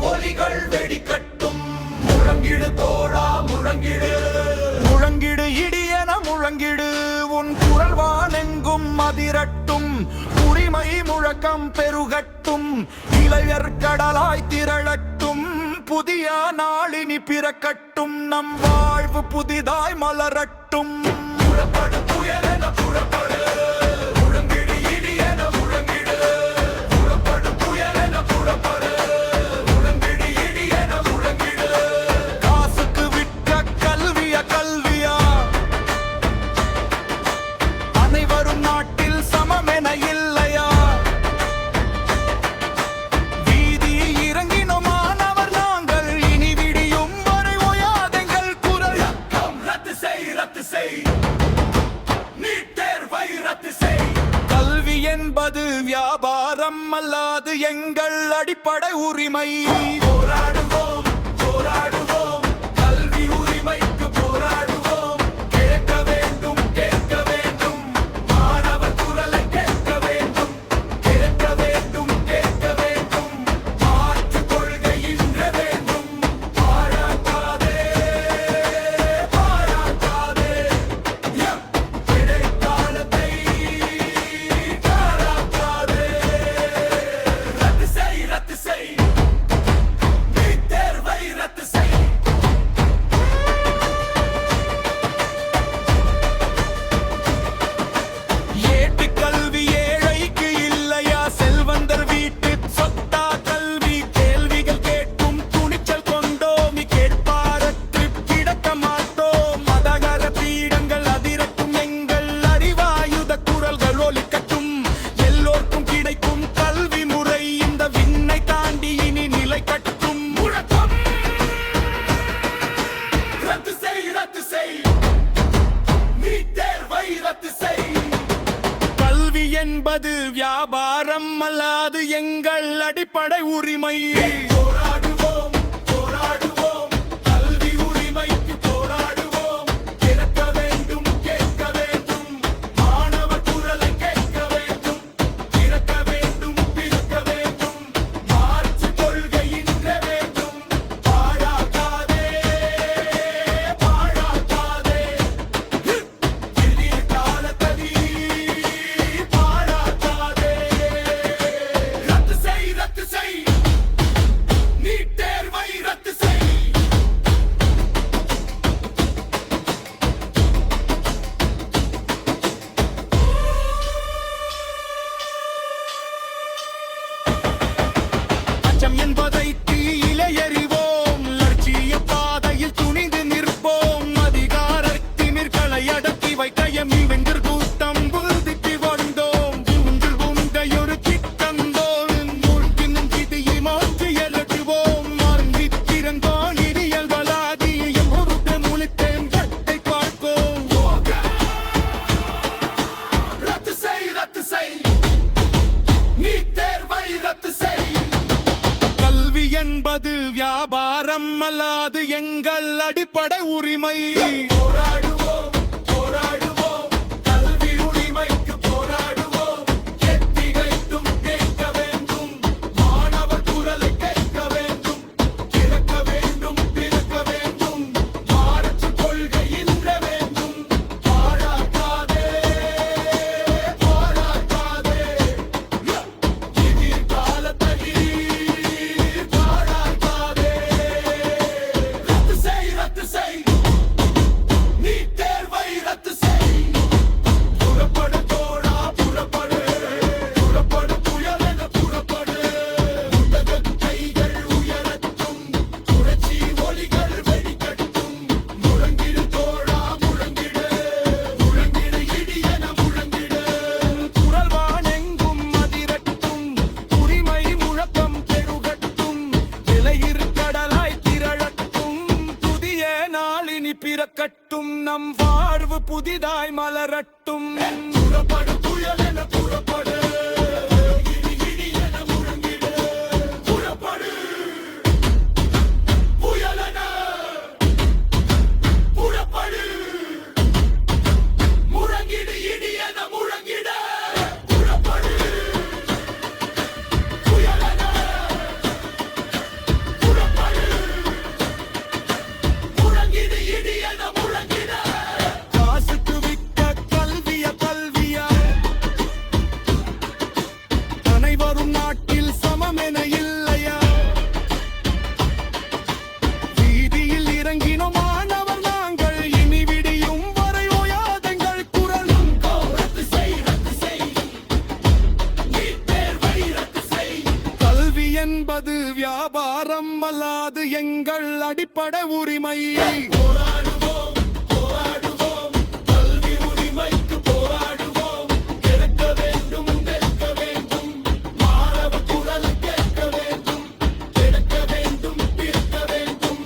ஒலிகள் வெடிக்கட்டும். முழங்கிடு தோழா முழங்கிடு, முழங்கிடு இடியென முழங்கிடு. உன் குரல் வானெங்கும் அதிரட்டும், உரிமை முழக்கம் பெருகட்டும். இளையர் கடலாய் திரளட்டும், புதிய நாளினி பிறக்கட்டும். நம் வாழ்வு புதிதாய் மலரட்டும். புறப்படு புயலென புறப்படு, முழங்கிடு இடியென முழங்கிடு. புறப்படு புயலென புறப்படு, முழங்கிடு இடியென முழங்கிடு. காசுக்கு விற்ற கல்வியா கல்வியா, அனைவரும் நாட்டில் சமமென இல்லையா? வீதியில் இறங்கினோம் மாணவர் நாங்கள், இனி விடியும் வரை ஓயாதெங்கள் குரல். ரத்து செய் ரத்து செய், நீட் தேர்வை ரத்து செய். கல்வி என்பது வியாபாரம் அல்லாது எங்கள் அடிப்படை உரிமை. போராடுவோம் போராடுவோம், கல்வி உரிமைக்கு போராடுவோம். கேட்க வேண்டும் கேட்க வேண்டும், மாணவர் குரலை கேட்க வேண்டும். கேட்க வேண்டும் கேட்க வேண்டும், மாற்று கொள்கை இன்று வேண்டும். பாராட்டாதே பாராட்டாதே, இடைக்காலத்தை பாராட்டாதே. ரத்து செய் ரத்து செய், நீட் தேர்வை ரத்து செய். ஏட்டு கல்வி ஏழைக்கு இல்லையா? செல்வந்தர் வீட்டு சொத்தா கல்வி? கேள்விகள் கேட்கும் துணிச்சல் கொண்டோம், கேட்பாரற்று கிடக்க மாட்டோம். மதகர பீடங்கள் அதிரட்டும், எங்கள் அறிவாயுத குரல்கள் ஒலிக்கட்டும். எல்லோருக்கும் கிடைக்கும் கல்வி முறை இந்த விண்ணை தாண்டி இனி நிலை கட்டும். முழக்கம் ரத்து செய் ரத்து செய், நீட் தேர்வை ரத்து செய். கல்வி என்பது வியாபாரம் அல்லாது எங்கள் அடிப்படை உரிமை. போராடுவோம் போராடுவோம், கல்வி உரிமைக்கு போராடுவோம். கேட்க வேண்டும் கேட்க வேண்டும், மாணவர் குரலை கேட்க வேண்டும். பிறக்க வேண்டும் பிறக்க வேண்டும், மாற்று கொள்கை இன்று வேண்டும். பாழாக்காதே பாழாக்காதே, எதிர்காலத்தை பாழாக்காதே. ரத்து செய் ரத்து செய், நீட் தேர்வை ரத்து செய். அச்சம் என்பதை தீயிலே எறிவோம், லட்சிய பாதையில் துணிந்து நிற்போம். அதிகாரத்திமிர்களை அடக்கி வைக்க எம்மி வென்று கூட்டம் உறுதிக்கு வந்தோம். உங்கள் உந்தையொரு திட்டந்தோம், மூழ்கினும் விதியை மாற்றி எழுதுவோம். மறந்திருந்தோம் இடியல் வளாதியம், ஒருத்த முழித்தேன் கட்டை பார்ப்போம். ரத்து செய் ரத்து செய், நீட் தேர்வை ரத்து செய். கல்வி என்பது வியாபாரம் அல்லாது எங்கள் அடிப்படை உரிமை. போராடுவோம் போராடுவோம், கல்வி உரிமைக்கு போராடுவோம். கேட்க வேண்டும் கேட்க வேண்டும், மாணவர் குரலை கேட்க வேண்டும். பிறக்க வேண்டும் பிறக்க வேண்டும், மாற்று கொள்கை இன்று வேண்டும். பாழாக்காதே பாழாக்காதே, எதிர்காலத்தை பாழாக்காதே. ரத்து செய் ரத்து செய், நீட் தேர்வை ரத்து செய். புறப்படு தோழா புறப்படு, புறப்படு புயலென புறப்படு. உலக கைகள் உயரட்டும், புரட்சி ஒலிகள் வெடிக்கட்டும். முழங்கிடு தோழா முழங்கிடு, முழங்கிடு இடியென முழங்கிடு. குரல் வானெங்கும் அதிரட்டும், உரிமை முழக்கம் பெருகட்டும். இளையர் கடலாய் திரளட்டும், புதிய நாளினி பிறக்கட்டும். நம் வாழ்வு புதிதாய் மலரட்டும். புறப்படு புயலென புறப்படு, இடி இடியென முழங்கிடு. புறப்படு புயலென புறப்படு, முழங்கிடு இடியென முழங்கிடு. புறப்படு புயலென வியாபாரம் அல்லாது எங்கள் அடிப்படை உரிமை. போராடுவோம் போராடுவோம் கல்வி உரிமைக்கு போராடுவோம். கேட்க வேண்டும் கேட்க வேண்டும் மாணவ குரல் கேட்க வேண்டும். கேட்க வேண்டும் தீர்க்க வேண்டும்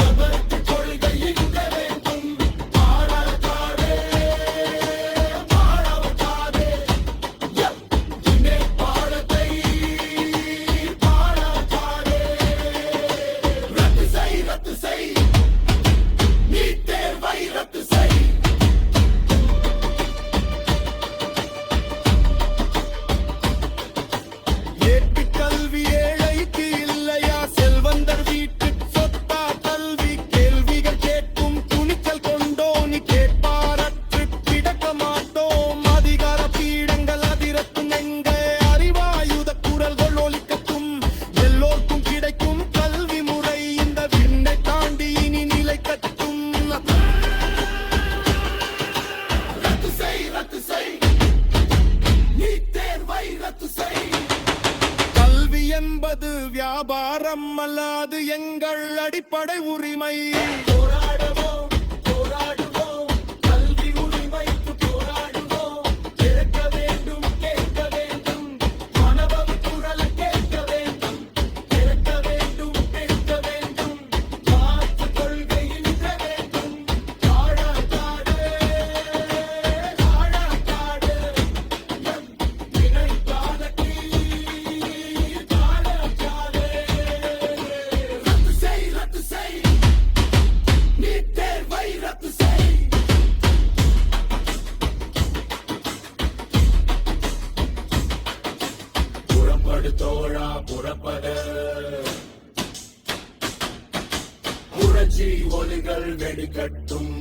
கவர்ச்சி கொள்கை இங்க வேண்டும். பாராட்டாதே பாராட்டாதே இனே பாடத்தை பாராட்டாதே. ரத்து செய் நீட் தேர்வை ரத்து செய். ஏட்டு கல்வி ஏழைக்கு இல்லையா, செல்வந்தர் வீட்டு சொத்தா கல்வி? கேள்விகள் கேட்கும் துணிச்சல் கொண்டோம், நீ கேட்பாரற்று கிடக்க மாட்டோம். அதிகார பீடங்கள் அதிரத்தும் எங்க அறிவாயுத குரல்கள் ஒலிக்கட்டும். எல்லோருக்கும் கிடைக்கும் கல்வி முறை இந்த விண்ணை தாண்டி இனி நிலை கட்டும். ரத்து செய் நீட் தேர்வை ரத்து செய். கல்வி என்பது வியாபாரம் அல்லாது எங்கள் அடிப்படை உரிமை. போராடுவோம் போராடுவோம் கல்வி உரிமைக்கு போராடுவோம். கேட்க வேண்டும் கேட்க வேண்டும் மாணவ குரல் கேட்க வேண்டும். கேட்க வேண்டும் கேட்க வேண்டும் மாற்று கொள்கை இன்ற வேண்டும். பாராட்டாதே பாராட்டாதே நினைக்காதே பாராட்டாதே. ரத்து செய் நீட் தேர்வை ரத்து செய். புறப்படு தோழா புறப்படு. புரட்சி ஒலிகள் வெடிக்கட்டும்